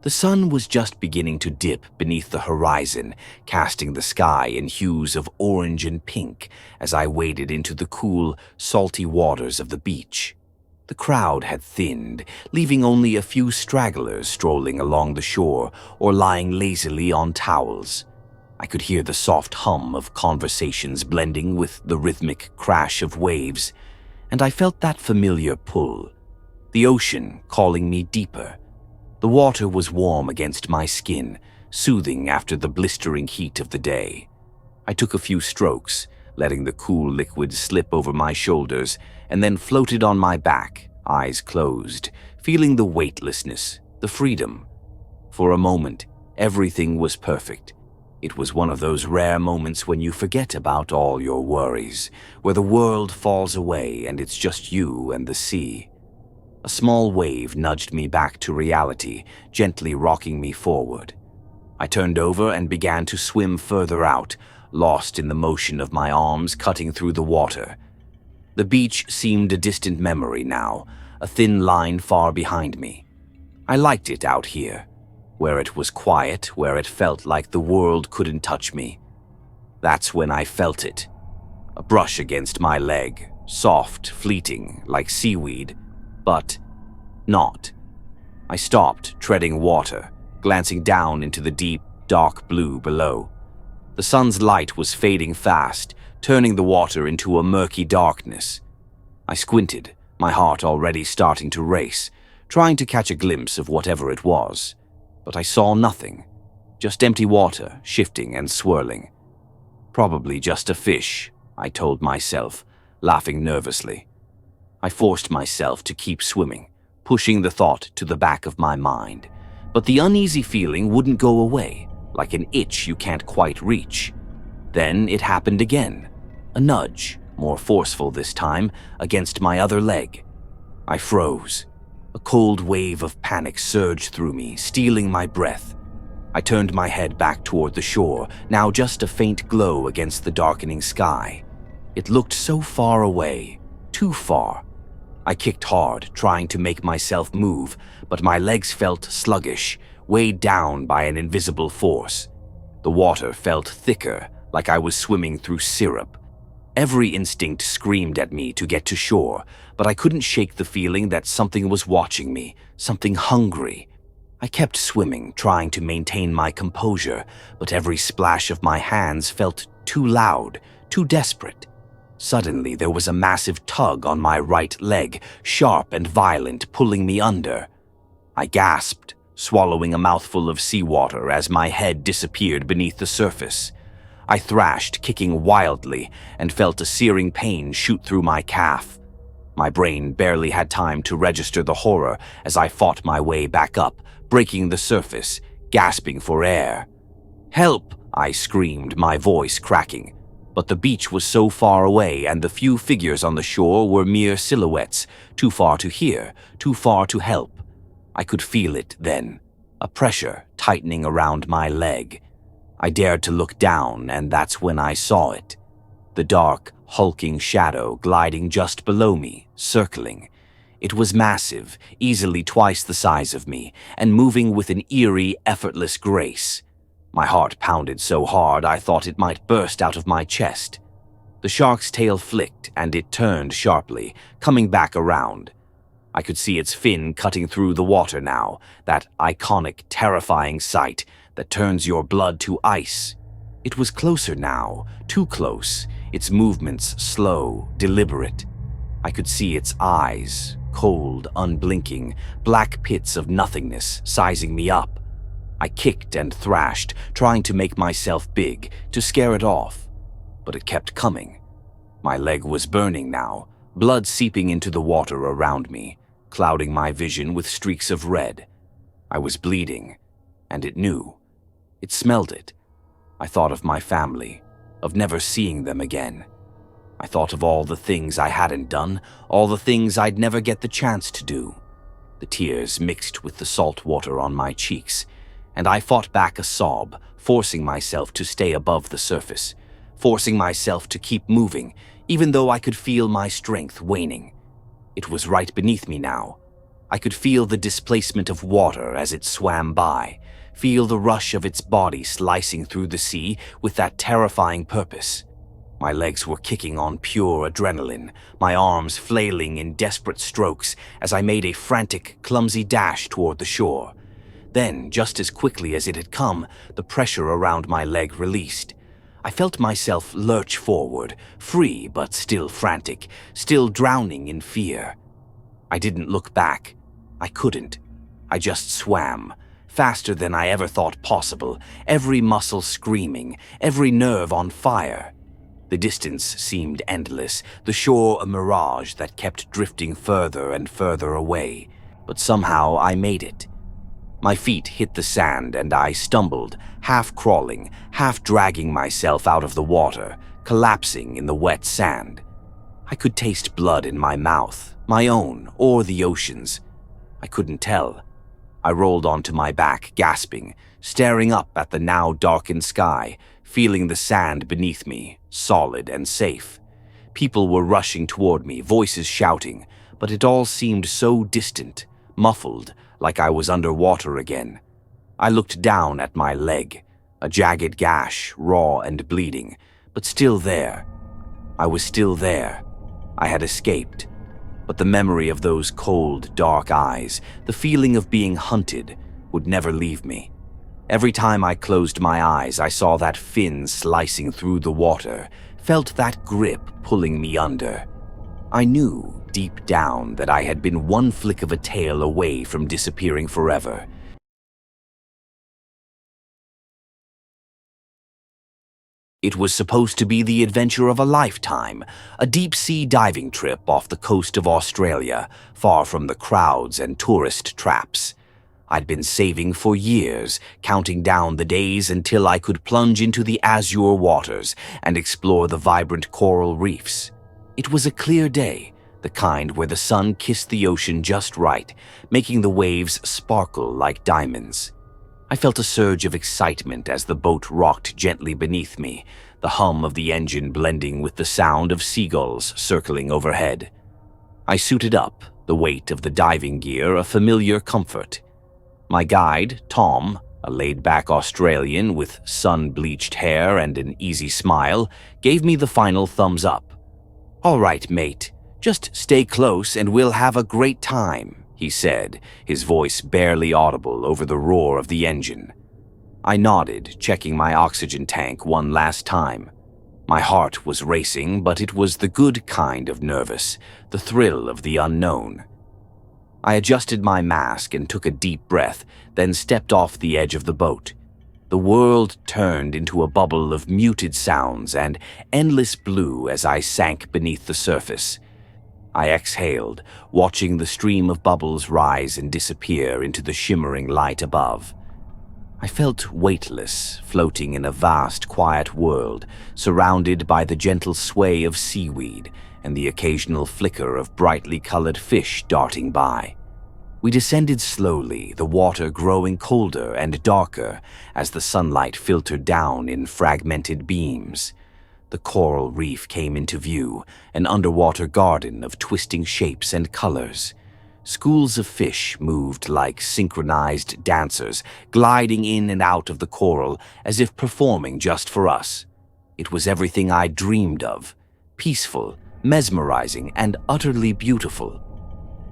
The sun was just beginning to dip beneath the horizon, casting the sky in hues of orange and pink as I waded into the cool, salty waters of the beach. The crowd had thinned, leaving only a few stragglers strolling along the shore or lying lazily on towels. I could hear the soft hum of conversations blending with the rhythmic crash of waves, and I felt that familiar pull, the ocean calling me deeper. The water was warm against my skin, soothing after the blistering heat of the day. I took a few strokes, letting the cool liquid slip over my shoulders, and then floated on my back, eyes closed, feeling the weightlessness, the freedom. For a moment, everything was perfect. It was one of those rare moments when you forget about all your worries, where the world falls away and it's just you and the sea. A small wave nudged me back to reality, gently rocking me forward. I turned over and began to swim further out, lost in the motion of my arms cutting through the water. The beach seemed a distant memory now, a thin line far behind me. I liked it out here, where it was quiet, where it felt like the world couldn't touch me. That's when I felt it. A brush against my leg, soft, fleeting, like seaweed. But not. I stopped, treading water, glancing down into the deep, dark blue below. The sun's light was fading fast, turning the water into a murky darkness. I squinted, my heart already starting to race, trying to catch a glimpse of whatever it was. But I saw nothing, just empty water, shifting and swirling. Probably just a fish, I told myself, laughing nervously. I forced myself to keep swimming, pushing the thought to the back of my mind. But the uneasy feeling wouldn't go away, like an itch you can't quite reach. Then it happened again, a nudge, more forceful this time, against my other leg. I froze. A cold wave of panic surged through me, stealing my breath. I turned my head back toward the shore, now just a faint glow against the darkening sky. It looked so far away, too far. I kicked hard, trying to make myself move, but my legs felt sluggish, weighed down by an invisible force. The water felt thicker, like I was swimming through syrup. Every instinct screamed at me to get to shore, but I couldn't shake the feeling that something was watching me, something hungry. I kept swimming, trying to maintain my composure, but every splash of my hands felt too loud, too desperate. Suddenly, there was a massive tug on my right leg, sharp and violent, pulling me under. I gasped, swallowing a mouthful of seawater as my head disappeared beneath the surface. I thrashed, kicking wildly, and felt a searing pain shoot through my calf. My brain barely had time to register the horror as I fought my way back up, breaking the surface, gasping for air. "Help!" I screamed, my voice cracking. But the beach was so far away and the few figures on the shore were mere silhouettes, too far to hear, too far to help. I could feel it then, a pressure tightening around my leg. I dared to look down, and that's when I saw it. The dark, hulking shadow gliding just below me, circling. It was massive, easily twice the size of me, and moving with an eerie, effortless grace. My heart pounded so hard I thought it might burst out of my chest. The shark's tail flicked, and it turned sharply, coming back around. I could see its fin cutting through the water now, that iconic, terrifying sight that turns your blood to ice. It was closer now, too close, its movements slow, deliberate. I could see its eyes, cold, unblinking, black pits of nothingness sizing me up. I kicked and thrashed, trying to make myself big, to scare it off. But it kept coming. My leg was burning now, blood seeping into the water around me, clouding my vision with streaks of red. I was bleeding, and it knew. It smelled it. I thought of my family, of never seeing them again. I thought of all the things I hadn't done, all the things I'd never get the chance to do. The tears mixed with the salt water on my cheeks, and I fought back a sob, forcing myself to stay above the surface, forcing myself to keep moving, even though I could feel my strength waning. It was right beneath me now. I could feel the displacement of water as it swam by, feel the rush of its body slicing through the sea with that terrifying purpose. My legs were kicking on pure adrenaline, my arms flailing in desperate strokes as I made a frantic, clumsy dash toward the shore. Then, just as quickly as it had come, the pressure around my leg released. I felt myself lurch forward, free but still frantic, still drowning in fear. I didn't look back. I couldn't. I just swam, faster than I ever thought possible, every muscle screaming, every nerve on fire. The distance seemed endless, the shore a mirage that kept drifting further and further away, but somehow I made it. My feet hit the sand and I stumbled, half crawling, half dragging myself out of the water, collapsing in the wet sand. I could taste blood in my mouth, my own or the ocean's. I couldn't tell. I rolled onto my back, gasping, staring up at the now darkened sky, feeling the sand beneath me, solid and safe. People were rushing toward me, voices shouting, but it all seemed so distant, muffled, like I was underwater again. I looked down at my leg, a jagged gash, raw and bleeding, but still there. I was still there. I had escaped. But the memory of those cold, dark eyes, the feeling of being hunted, would never leave me. Every time I closed my eyes, I saw that fin slicing through the water, felt that grip pulling me under. I knew, deep down, that I had been one flick of a tail away from disappearing forever. It was supposed to be the adventure of a lifetime, a deep-sea diving trip off the coast of Australia, far from the crowds and tourist traps. I'd been saving for years, counting down the days until I could plunge into the azure waters and explore the vibrant coral reefs. It was a clear day, the kind where the sun kissed the ocean just right, making the waves sparkle like diamonds. I felt a surge of excitement as the boat rocked gently beneath me, the hum of the engine blending with the sound of seagulls circling overhead. I suited up, the weight of the diving gear a familiar comfort. My guide, Tom, a laid-back Australian with sun-bleached hair and an easy smile, gave me the final thumbs up. "All right, mate, just stay close and we'll have a great time," he said, his voice barely audible over the roar of the engine. I nodded, checking my oxygen tank one last time. My heart was racing, but it was the good kind of nervous, the thrill of the unknown. I adjusted my mask and took a deep breath, then stepped off the edge of the boat. The world turned into a bubble of muted sounds and endless blue as I sank beneath the surface. I exhaled, watching the stream of bubbles rise and disappear into the shimmering light above. I felt weightless, floating in a vast, quiet world, surrounded by the gentle sway of seaweed and the occasional flicker of brightly colored fish darting by. We descended slowly, the water growing colder and darker as the sunlight filtered down in fragmented beams. The coral reef came into view, an underwater garden of twisting shapes and colors. Schools of fish moved like synchronized dancers, gliding in and out of the coral as if performing just for us. It was everything I dreamed of, peaceful, mesmerizing, and utterly beautiful.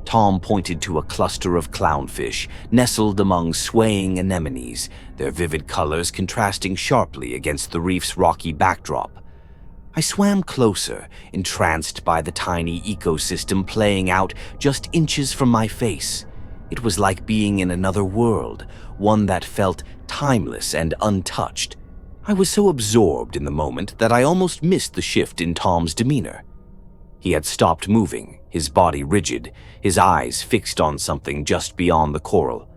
Tom pointed to a cluster of clownfish nestled among swaying anemones, their vivid colors contrasting sharply against the reef's rocky backdrop. I swam closer, entranced by the tiny ecosystem playing out just inches from my face. It was like being in another world, one that felt timeless and untouched. I was so absorbed in the moment that I almost missed the shift in Tom's demeanor. He had stopped moving, his body rigid, his eyes fixed on something just beyond the coral.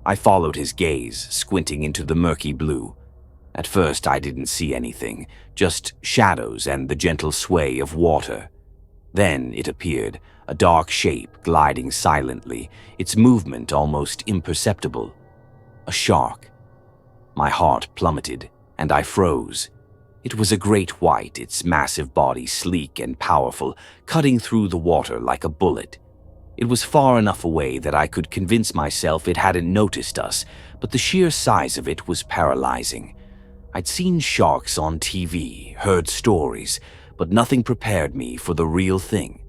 I followed his gaze, squinting into the murky blue. At first, I didn't see anything, just shadows and the gentle sway of water. Then it appeared, a dark shape gliding silently, its movement almost imperceptible. A shark. My heart plummeted, and I froze. It was a great white, its massive body sleek and powerful, cutting through the water like a bullet. It was far enough away that I could convince myself it hadn't noticed us, but the sheer size of it was paralyzing. I'd seen sharks on TV, heard stories, but nothing prepared me for the real thing.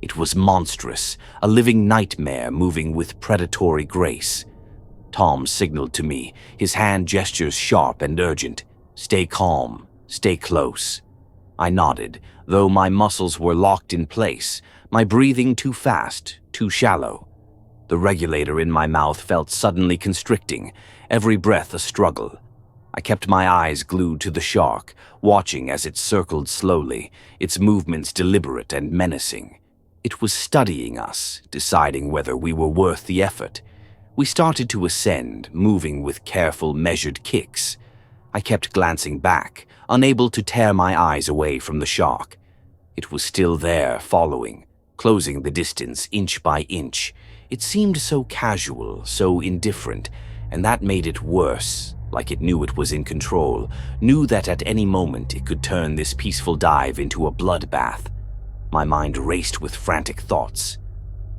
It was monstrous, a living nightmare moving with predatory grace. Tom signaled to me, his hand gestures sharp and urgent. "Stay calm, stay close." I nodded, though my muscles were locked in place, my breathing too fast, too shallow. The regulator in my mouth felt suddenly constricting, every breath a struggle. I kept my eyes glued to the shark, watching as it circled slowly, its movements deliberate and menacing. It was studying us, deciding whether we were worth the effort. We started to ascend, moving with careful, measured kicks. I kept glancing back, unable to tear my eyes away from the shark. It was still there, following, closing the distance inch by inch. It seemed so casual, so indifferent, and that made it worse, like it knew it was in control, knew that at any moment it could turn this peaceful dive into a bloodbath. My mind raced with frantic thoughts.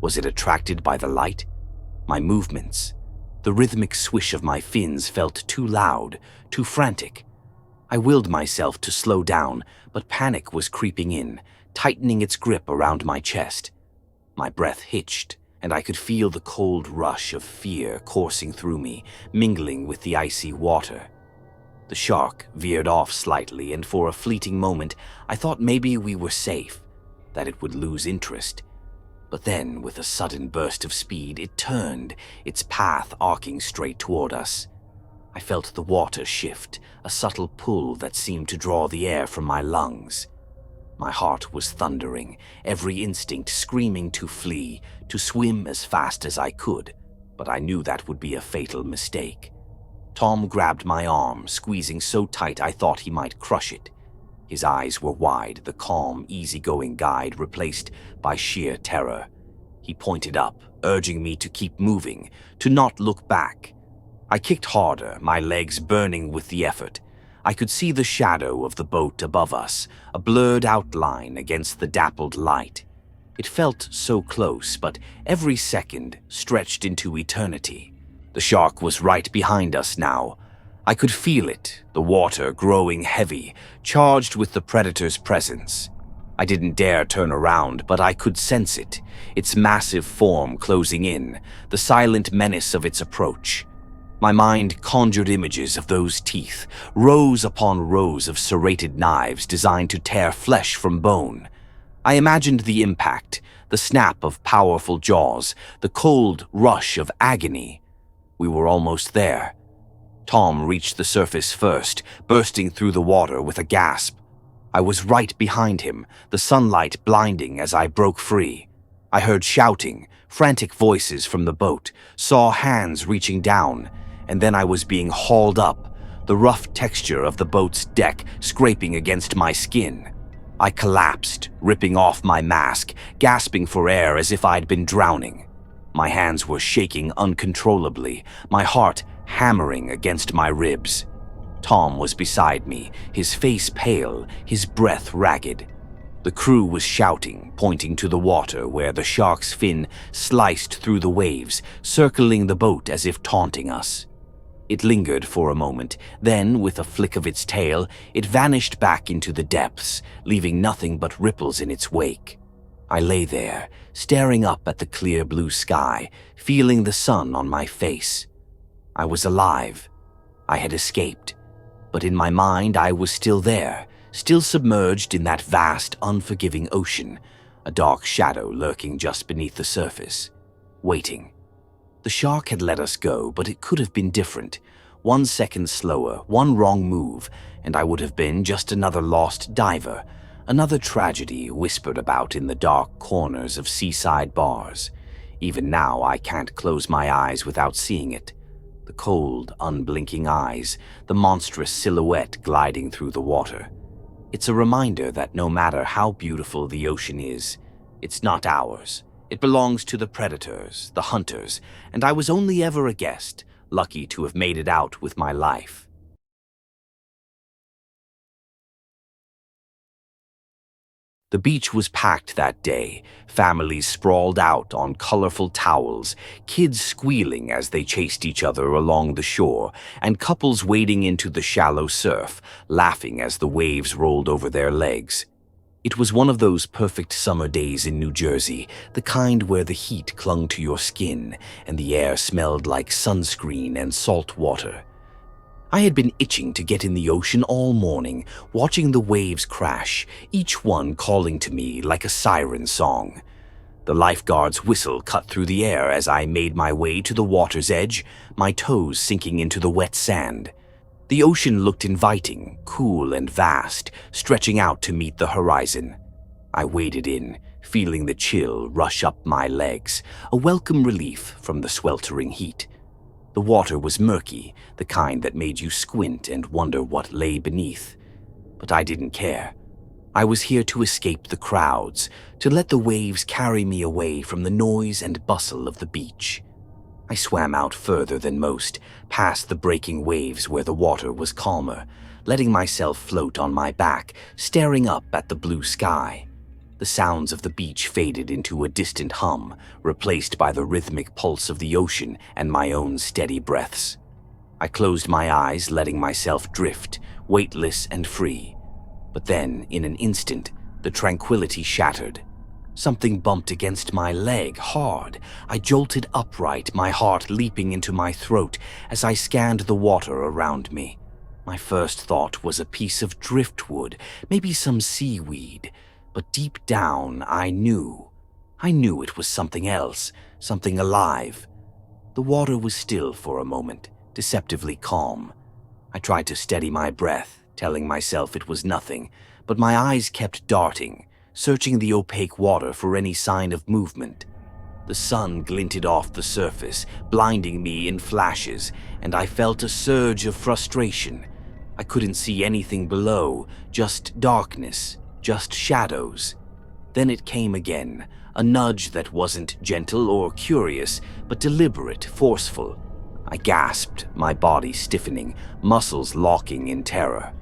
Was it attracted by the light? My movements? The rhythmic swish of my fins felt too loud, too frantic. I willed myself to slow down, but panic was creeping in, tightening its grip around my chest. My breath hitched, and I could feel the cold rush of fear coursing through me, mingling with the icy water. The shark veered off slightly, and for a fleeting moment I thought maybe we were safe, that it would lose interest. But then, with a sudden burst of speed, it turned, its path arcing straight toward us. I felt the water shift, a subtle pull that seemed to draw the air from my lungs. My heart was thundering, every instinct screaming to flee, to swim as fast as I could, but I knew that would be a fatal mistake. Tom grabbed my arm, squeezing so tight I thought he might crush it. His eyes were wide, the calm, easygoing guide replaced by sheer terror. He pointed up, urging me to keep moving, to not look back. I kicked harder, my legs burning with the effort. I could see the shadow of the boat above us, a blurred outline against the dappled light. It felt so close, but every second stretched into eternity. The shark was right behind us now. I could feel it, the water growing heavy, charged with the predator's presence. I didn't dare turn around, but I could sense it, its massive form closing in, the silent menace of its approach. My mind conjured images of those teeth, rows upon rows of serrated knives designed to tear flesh from bone. I imagined the impact, the snap of powerful jaws, the cold rush of agony. We were almost there. Tom reached the surface first, bursting through the water with a gasp. I was right behind him, the sunlight blinding as I broke free. I heard shouting, frantic voices from the boat, saw hands reaching down, and then I was being hauled up, the rough texture of the boat's deck scraping against my skin. I collapsed, ripping off my mask, gasping for air as if I'd been drowning. My hands were shaking uncontrollably, my heart hammering against my ribs. Tom was beside me, his face pale, his breath ragged. The crew was shouting, pointing to the water where the shark's fin sliced through the waves, circling the boat as if taunting us. It lingered for a moment, then, with a flick of its tail, it vanished back into the depths, leaving nothing but ripples in its wake. I lay there, staring up at the clear blue sky, feeling the sun on my face. I was alive. I had escaped. But in my mind, I was still there, still submerged in that vast, unforgiving ocean, a dark shadow lurking just beneath the surface, waiting. The shark had let us go, but it could have been different. 1 second slower, one wrong move, and I would have been just another lost diver, another tragedy whispered about in the dark corners of seaside bars. Even now, I can't close my eyes without seeing it. The cold, unblinking eyes, the monstrous silhouette gliding through the water. It's a reminder that no matter how beautiful the ocean is, it's not ours. It belongs to the predators, the hunters, and I was only ever a guest, lucky to have made it out with my life. The beach was packed that day, families sprawled out on colorful towels, kids squealing as they chased each other along the shore, and couples wading into the shallow surf, laughing as the waves rolled over their legs. It was one of those perfect summer days in New Jersey, the kind where the heat clung to your skin and the air smelled like sunscreen and salt water. I had been itching to get in the ocean all morning, watching the waves crash, each one calling to me like a siren song. The lifeguard's whistle cut through the air as I made my way to the water's edge, my toes sinking into the wet sand. The ocean looked inviting, cool and vast, stretching out to meet the horizon. I waded in, feeling the chill rush up my legs, a welcome relief from the sweltering heat. The water was murky, the kind that made you squint and wonder what lay beneath. But I didn't care. I was here to escape the crowds, to let the waves carry me away from the noise and bustle of the beach. I swam out further than most, past the breaking waves where the water was calmer, letting myself float on my back, staring up at the blue sky. The sounds of the beach faded into a distant hum, replaced by the rhythmic pulse of the ocean and my own steady breaths. I closed my eyes, letting myself drift, weightless and free. But then, in an instant, the tranquility shattered. Something bumped against my leg hard. I jolted upright, my heart leaping into my throat as I scanned the water around me. My first thought was a piece of driftwood, maybe some seaweed. But deep down, I knew it was something else, something alive. The water was still for a moment, deceptively calm. I tried to steady my breath, telling myself it was nothing, but my eyes kept darting, searching the opaque water for any sign of movement. The sun glinted off the surface, blinding me in flashes, and I felt a surge of frustration. I couldn't see anything below, just darkness. Just shadows. Then it came again, a nudge that wasn't gentle or curious, but deliberate, forceful. I gasped, my body stiffening, muscles locking in terror.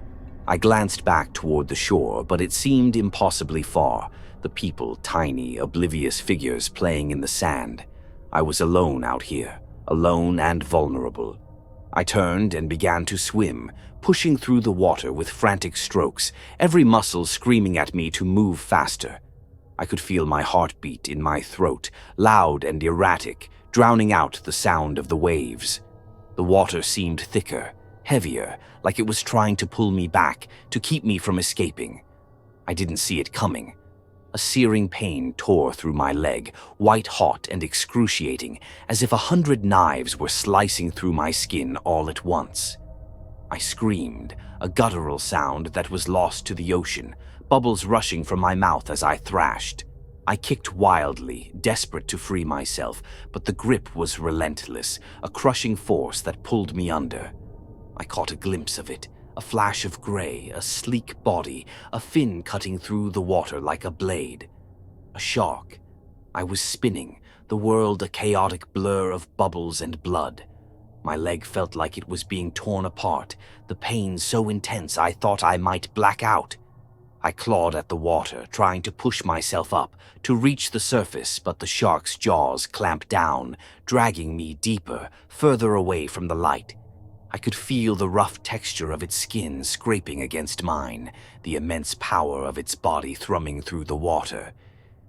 I glanced back toward the shore, but it seemed impossibly far, the people tiny, oblivious figures playing in the sand. I was alone out here, alone and vulnerable. I turned and began to swim, pushing through the water with frantic strokes, every muscle screaming at me to move faster. I could feel my heartbeat in my throat, loud and erratic, drowning out the sound of the waves. The water seemed thicker, heavier, like it was trying to pull me back, to keep me from escaping. I didn't see it coming. A searing pain tore through my leg, white-hot and excruciating, as if 100 knives were slicing through my skin all at once. I screamed, a guttural sound that was lost to the ocean, bubbles rushing from my mouth as I thrashed. I kicked wildly, desperate to free myself, but the grip was relentless, a crushing force that pulled me under. I caught a glimpse of it, a flash of gray, a sleek body, a fin cutting through the water like a blade. A shark. I was spinning, the world a chaotic blur of bubbles and blood. My leg felt like it was being torn apart, the pain so intense I thought I might black out. I clawed at the water, trying to push myself up, to reach the surface, but the shark's jaws clamped down, dragging me deeper, further away from the light. I could feel the rough texture of its skin scraping against mine, the immense power of its body thrumming through the water.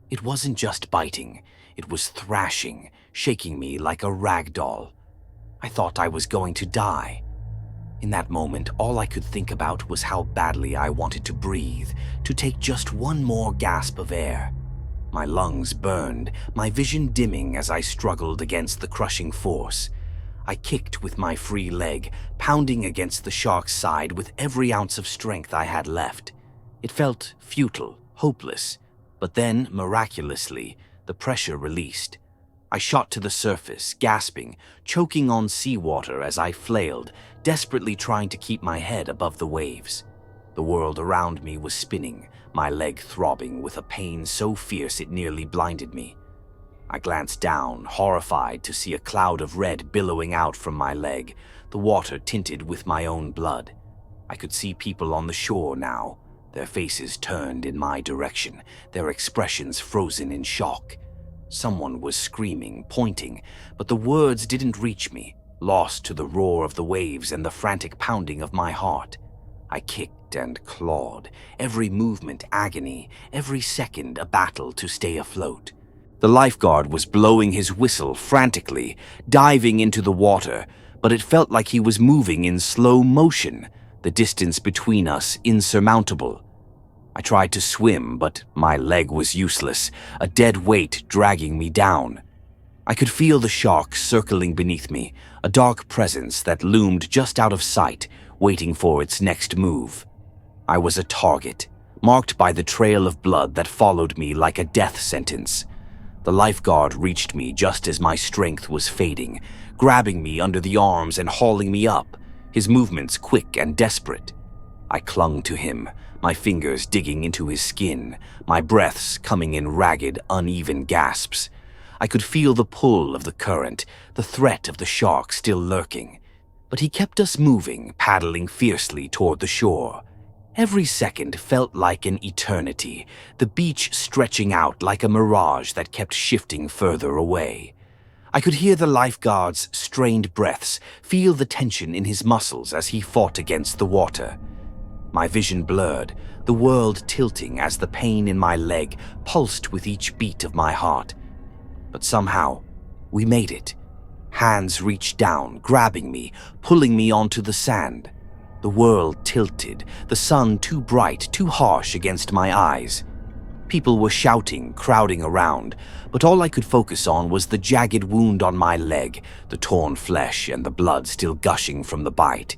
It wasn't just biting, it was thrashing, shaking me like a rag doll. I thought I was going to die. In that moment, all I could think about was how badly I wanted to breathe, to take just one more gasp of air. My lungs burned, my vision dimming as I struggled against the crushing force. I kicked with my free leg, pounding against the shark's side with every ounce of strength I had left. It felt futile, hopeless, but then, miraculously, the pressure released. I shot to the surface, gasping, choking on seawater as I flailed, desperately trying to keep my head above the waves. The world around me was spinning, my leg throbbing with a pain so fierce it nearly blinded me. I glanced down, horrified to see a cloud of red billowing out from my leg, the water tinted with my own blood. I could see people on the shore now, Their faces turned in my direction, their expressions frozen in shock. Someone was screaming, pointing, but the words didn't reach me, lost to the roar of the waves and the frantic pounding of my heart. I kicked and clawed, every movement agony, every second a battle to stay afloat. The lifeguard was blowing his whistle frantically, diving into the water, but it felt like he was moving in slow motion, the distance between us insurmountable. I tried to swim, but my leg was useless, a dead weight dragging me down. I could feel the shark circling beneath me, a dark presence that loomed just out of sight, waiting for its next move. I was a target, marked by the trail of blood that followed me like a death sentence. The lifeguard reached me just as my strength was fading, grabbing me under the arms and hauling me up, his movements quick and desperate. I clung to him, my fingers digging into his skin, my breaths coming in ragged, uneven gasps. I could feel the pull of the current, the threat of the shark still lurking. But he kept us moving, paddling fiercely toward the shore. Every second felt like an eternity, the beach stretching out like a mirage that kept shifting further away. I could hear the lifeguard's strained breaths, feel the tension in his muscles as he fought against the water. My vision blurred, the world tilting as the pain in my leg pulsed with each beat of my heart. But somehow, we made it. Hands reached down, grabbing me, pulling me onto the sand. The world tilted, the sun too bright, too harsh against my eyes. People were shouting, crowding around, but all I could focus on was the jagged wound on my leg, the torn flesh and the blood still gushing from the bite.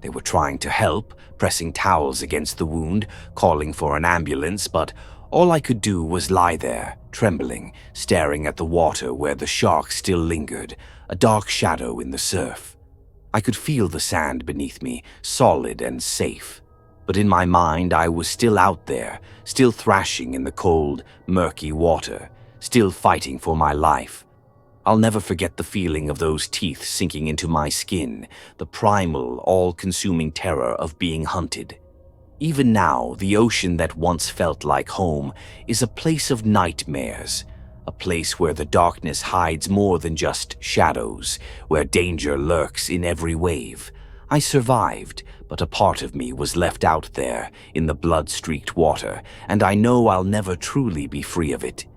They were trying to help, pressing towels against the wound, calling for an ambulance, but all I could do was lie there, trembling, staring at the water where the shark still lingered, a dark shadow in the surf. I could feel the sand beneath me, solid and safe. But in my mind, I was still out there, still thrashing in the cold, murky water, still fighting for my life. I'll never forget the feeling of those teeth sinking into my skin, the primal, all-consuming terror of being hunted. Even now, the ocean that once felt like home is a place of nightmares, a place where the darkness hides more than just shadows, where danger lurks in every wave. I survived, but a part of me was left out there in the blood-streaked water, and I know I'll never truly be free of it.